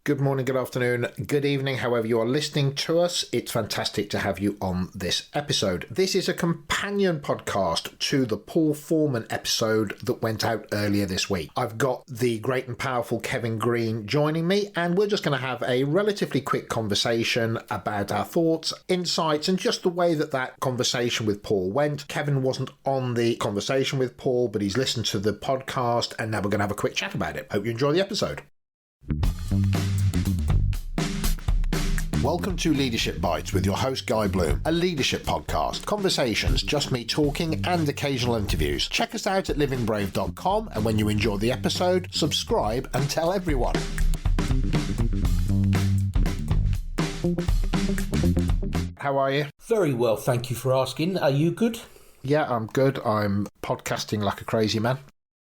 Good morning, good afternoon, good evening, however you are listening to us. It's fantastic to have you on this episode. This is a companion podcast to the Paul Foreman episode that went out earlier this week. I've got the great and powerful Kevin Green joining me, and we're just going to have a relatively quick conversation about our thoughts, insights, and just the way that conversation with Paul went. Kevin wasn't on the conversation with Paul, but he's listened to the podcast, and now we're going to have a quick chat about it. Hope you enjoy the episode. Welcome to Leadership Bites with your host Guy Bloom, a leadership podcast, conversations, just me talking and occasional interviews. Check us out at livingbrave.com, and when you enjoy the episode, subscribe and tell everyone. How are you? Very well, thank you for asking. Are you good? Yeah, I'm good. I'm podcasting like a crazy man.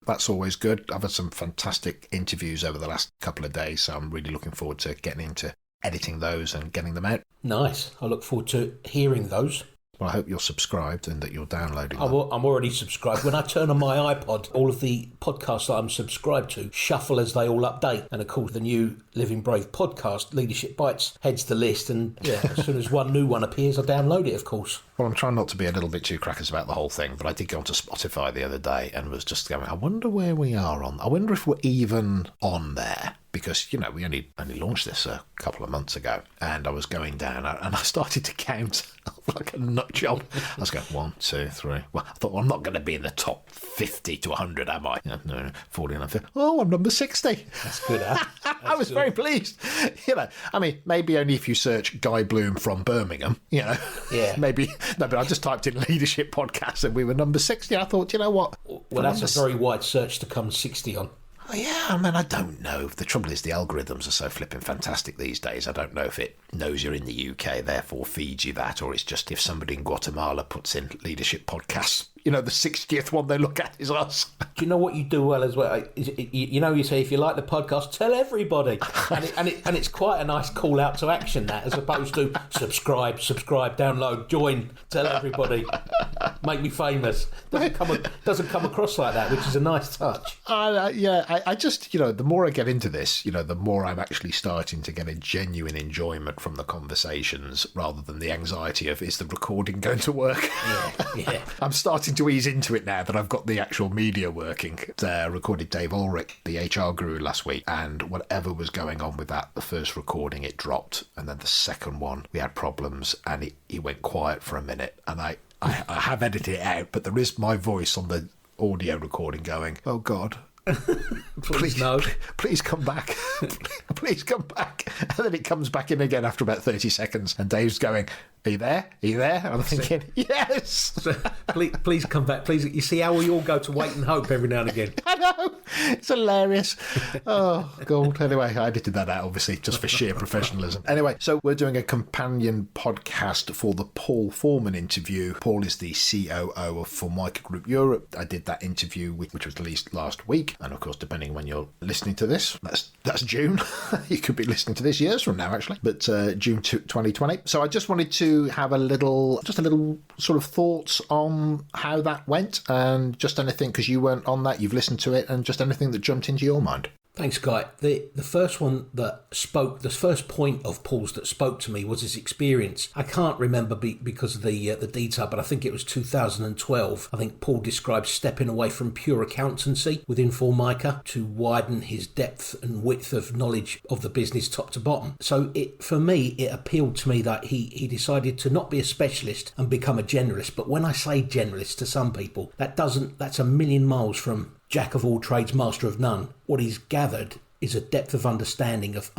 That's always good. I've had some fantastic interviews over the last couple of days, so I'm really looking forward to getting into editing those and getting them out. Nice. I look forward to hearing those. Well, I hope you're subscribed and that you're downloading them. I'm already subscribed. When I turn on my iPod, all of the podcasts that I'm subscribed to shuffle as they all update. And of course, the new Living Brave podcast, Leadership Bites, heads the list. And yeah, as soon as one new one appears, I download it, of course. Well, I'm trying not to be a little bit too crackers about the whole thing, but I did go onto Spotify the other day and was just going, I wonder where we are on. I wonder if we're even on there. Because, you know, we only launched this a couple of months ago, and I was going down and I started to count like a nut job. I was going 1, 2, 3. Well, I thought, well, I'm not going to be in the top 50 to 100, am I? No, 40 and 50. Oh, I'm number 60. That's good, huh? I was very pleased. You know, I mean, maybe only if you search Guy Bloom from Birmingham, you know. Yeah. Maybe. No, but I just typed in leadership podcast and we were number 60. I thought, you know what? Well, that's a very wide search to come 60 on. Oh, yeah, I mean, I don't know. The trouble is the algorithms are so flipping fantastic these days. I don't know if it knows you're in the UK, therefore feeds you that, or it's just if somebody in Guatemala puts in leadership podcasts, you know, the 60th one they look at is us. Do you know what you do well as well? You know, you say, if you like the podcast, tell everybody. And it's quite a nice call out to action, that, as opposed to subscribe, download, join, tell everybody, make me famous. Doesn't come across like that, which is a nice touch. I just, you know, the more I get into this, you know, the more I'm actually starting to get a genuine enjoyment from the conversations rather than the anxiety of, is the recording going to work? Yeah. I'm starting to ease into it now that I've got the actual media working. Recorded Dave Ulrich, the HR guru, last week, and whatever was going on with that, the first recording, it dropped, and then the second one, we had problems, and he went quiet for a minute, and I have edited it out, but there is my voice on the audio recording going, oh God, please no, please come back. Please come back. And then it comes back in again after about 30 seconds, and Dave's going, are you there? And I'm thinking, yes. Please come back. Please. You see how we all go to wait and hope every now and again. I know. It's hilarious. Oh, God. Anyway, I edited that out, obviously, just for sheer professionalism. Anyway, so we're doing a companion podcast for the Paul Foreman interview. Paul is the COO of Formica Group Europe. I did that interview, which was released last week. And, of course, depending when you're listening to this, that's June. You could be listening to this years from now, actually. But June 2020. So I just wanted to have a little sort of thoughts on how that went, and just anything, because you weren't on that, you've listened to it, and just anything that jumped into your mind. Thanks, Guy. The first one that spoke, the first point of Paul's that spoke to me was his experience. I can't remember because of the detail, but I think it was 2012. I think Paul described stepping away from pure accountancy within Formica to widen his depth and width of knowledge of the business top to bottom. So for me, it appealed to me that he decided to not be a specialist and become a generalist. But when I say generalist to some people, that's a million miles from Jack of all trades, master of none. What he's gathered is a depth of understanding of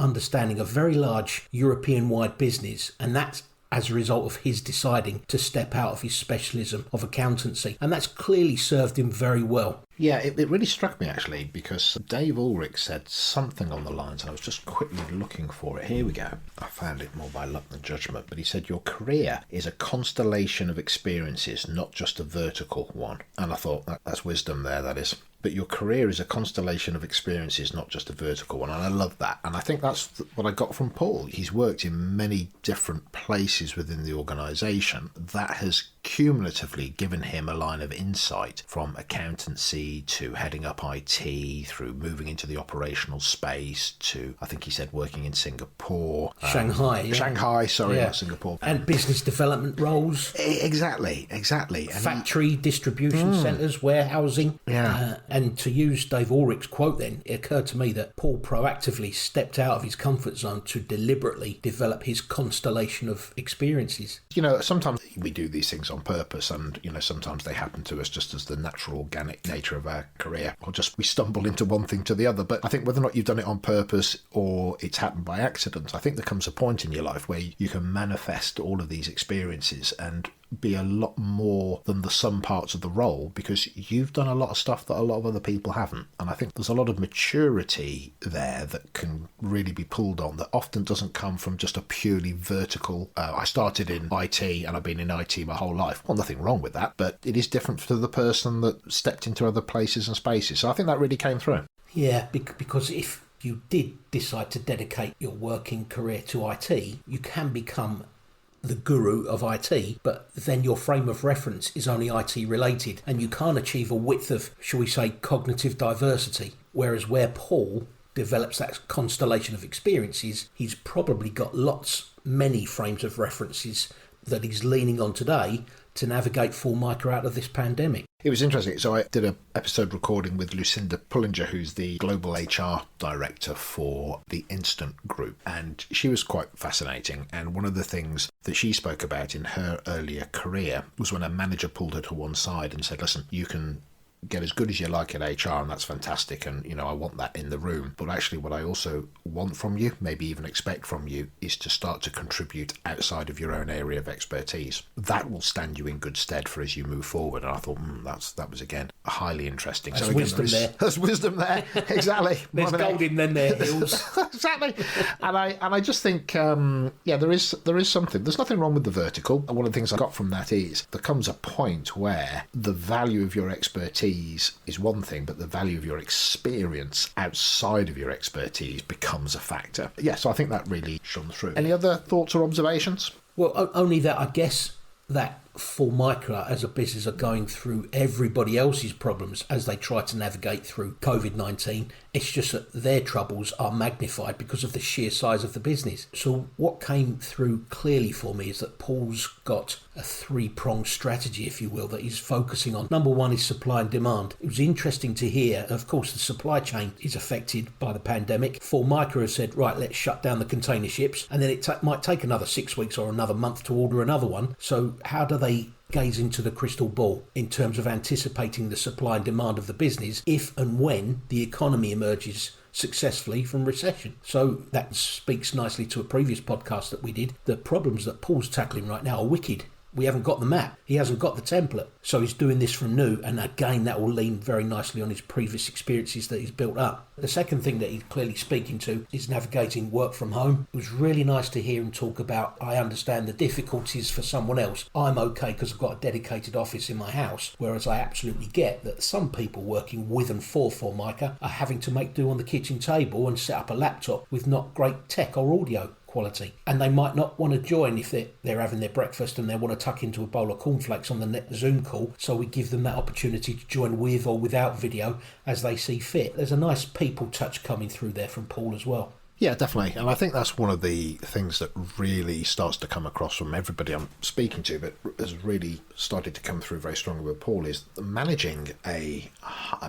very large European-wide business, and that's as a result of his deciding to step out of his specialism of accountancy. And that's clearly served him very well. Yeah, it really struck me, actually, because Dave Ulrich said something on the lines, and I was just quickly looking for it. Here we go. I found it more by luck than judgment, but he said, your career is a constellation of experiences, not just a vertical one. And I thought, that's wisdom there, that is. But your career is a constellation of experiences, not just a vertical one. And I love that. And I think that's what I got from Paul. He's worked in many different places within the organisation. That has cumulatively given him a line of insight from accountancy to heading up IT, through moving into the operational space to, I think he said, working in Singapore. Shanghai. Shanghai, sorry, not Singapore. And business development roles. Exactly. And factory distribution centres, warehousing. Yeah. And to use Dave Ulrich's quote then, it occurred to me that Paul proactively stepped out of his comfort zone to deliberately develop his constellation of experiences. Sometimes we do these things on purpose, and, sometimes they happen to us just as the natural organic nature of our career, or just we stumble into one thing to the other. But I think whether or not you've done it on purpose or it's happened by accident, I think there comes a point in your life where you can manifest all of these experiences and be a lot more than the sum parts of the role, because you've done a lot of stuff that a lot of other people haven't. And I think there's a lot of maturity there that can really be pulled on, that often doesn't come from just a purely vertical, I started in IT and I've been in IT my whole life. Well, nothing wrong with that, but it is different for the person that stepped into other places and spaces. So I think that really came through. Yeah, because if you did decide to dedicate your working career to IT, you can become the guru of IT, but then your frame of reference is only IT related, and you can't achieve a width of, shall we say, cognitive diversity. Whereas where Paul develops that constellation of experiences, he's probably got many frames of references that he's leaning on today to navigate Formica out of this pandemic. It was interesting. So I did an episode recording with Lucinda Pullinger, who's the global HR director for the Instant Group, and she was quite fascinating. And one of the things that she spoke about in her earlier career was when a manager pulled her to one side and said, listen, you can get as good as you like at HR, and that's fantastic, and I want that in the room, but actually what I also want from you, maybe even expect from you, is to start to contribute outside of your own area of expertise. That will stand you in good stead for as you move forward. And I thought that was again highly interesting. There's wisdom there. There's wisdom there. Exactly. There's gold in them there hills. Exactly. And I just think there is something. There's nothing wrong with the vertical. And one of the things I got from that is there comes a point where the value of your expertise is one thing, but the value of your experience outside of your expertise becomes a factor. Yeah, so I think that really shone through. Any other thoughts or observations? Well, only that I guess that Formica as a business are going through everybody else's problems as they try to navigate through COVID-19. It's just that their troubles are magnified because of the sheer size of the business. So what came through clearly for me is that Paul's got a three-pronged strategy, if you will, that he's focusing on. Number one is supply and demand. It was interesting to hear, of course, the supply chain is affected by the pandemic. Formica has said, right, let's shut down the container ships, and then it might take another 6 weeks or another month to order another one. So how do they gaze into the crystal ball in terms of anticipating the supply and demand of the business if and when the economy emerges successfully from recession? So that speaks nicely to a previous podcast that we did. The problems that Paul's tackling right now are wicked. We haven't got the map. He hasn't got the template. So he's doing this from new. And again, that will lean very nicely on his previous experiences that he's built up. The second thing that he's clearly speaking to is navigating work from home. It was really nice to hear him talk about, I understand the difficulties for someone else. I'm okay because I've got a dedicated office in my house. Whereas I absolutely get that some people working with and for Formica are having to make do on the kitchen table and set up a laptop with not great tech or audio quality, and they might not want to join if they're having their breakfast and they want to tuck into a bowl of cornflakes on the Zoom call, so we give them that opportunity to join with or without video as they see fit. There's a nice people touch coming through there from Paul as well. Yeah, definitely. And I think that's one of the things that really starts to come across from everybody I'm speaking to, but has really started to come through very strongly with Paul, is managing a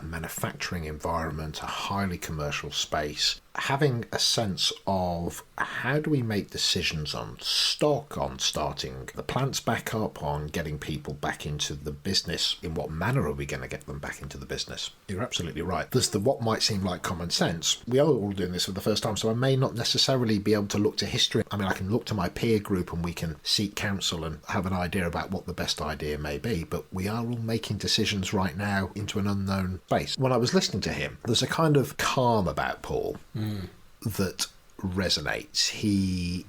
manufacturing environment, a highly commercial space, having a sense of how do we make decisions on stock, on starting the plants back up, on getting people back into the business. In what manner are we going to get them back into the business? You're absolutely right. There's what might seem like common sense. We are all doing this for the first time, so I may not necessarily be able to look to history. I mean, I can look to my peer group and we can seek counsel and have an idea about what the best idea may be, but we are all making decisions right now into an unknown space. When I was listening to him, there's a kind of calm about Paul that resonates. He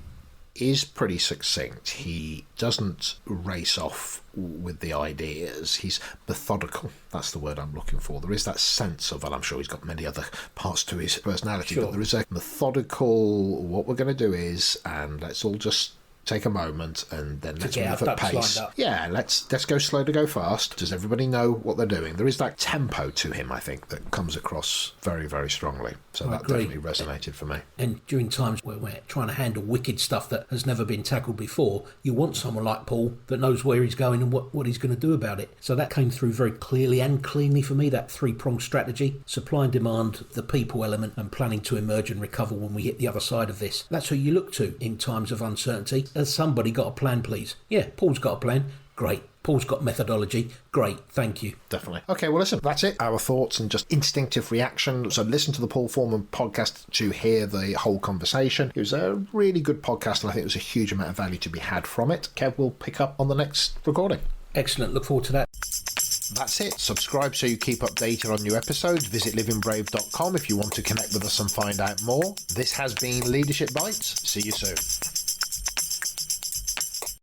is pretty succinct. He doesn't race off with the ideas. He's methodical. That's the word I'm looking for. There is that sense of, and I'm sure he's got many other parts to his personality, but there is a methodical, what we're going to do is, and let's all just take a moment and then let's get move our at ducks pace. lined up. Yeah, let's go slow to go fast. Does everybody know what they're doing? There is that tempo to him, I think, that comes across very, very strongly. So that agree. definitely resonated for me. And during times where we're trying to handle wicked stuff that has never been tackled before, you want someone like Paul that knows where he's going and what he's going to do about it. So that came through very clearly and cleanly for me, that three-pronged strategy: supply and demand, the people element, and planning to emerge and recover when we hit the other side of this. That's who you look to in times of uncertainty. Has somebody got a plan, please? Yeah, Paul's got a plan. Great. Paul's got methodology. Great, thank you. Definitely. Okay, well, listen, that's it. Our thoughts and just instinctive reaction. So listen to the Paul Foreman podcast to hear the whole conversation. It was a really good podcast, and I think there was a huge amount of value to be had from it. Kev will pick up on the next recording. Excellent. Look forward to that. That's it. Subscribe so you keep updated on new episodes. Visit livingbrave.com if you want to connect with us and find out more. This has been Leadership Bites. See you soon.